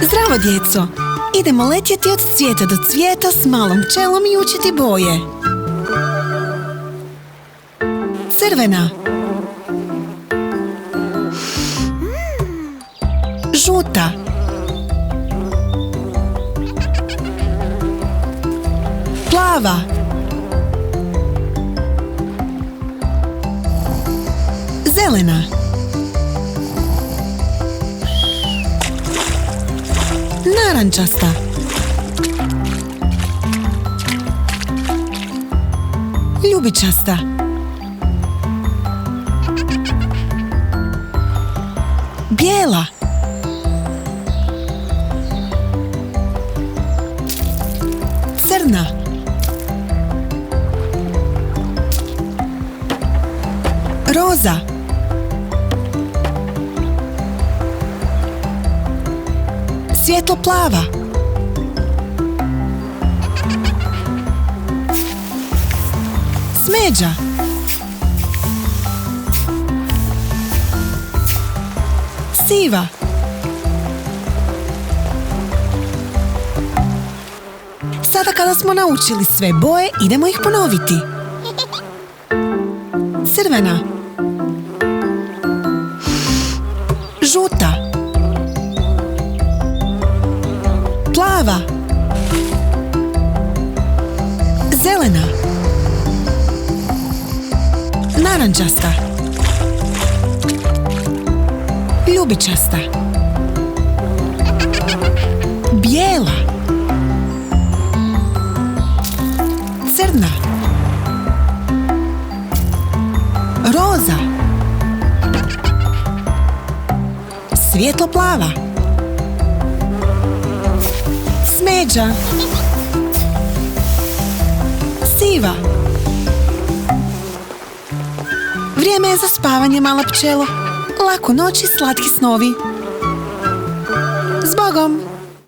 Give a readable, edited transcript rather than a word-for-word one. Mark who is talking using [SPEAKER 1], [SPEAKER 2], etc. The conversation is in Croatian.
[SPEAKER 1] Zdravo, djeco! Idemo letjeti od cvijeta do cvijeta s malom pčelom i učiti boje. Crvena, žuta, plava, zelena, narančasta, ljubičasta, bijela, crna, roza, svjetlo plava, smeđa, siva, sada kada smo naučili sve boje, idemo ih ponoviti. Crvena, žuta, plava, zelena, narančasta, ljubičasta, bijela, crna, roza, svjetlo plava, smeđa, siva. Vrijeme je za spavanje, mala pčelo. Laku noć i slatki snovi. S Bogom!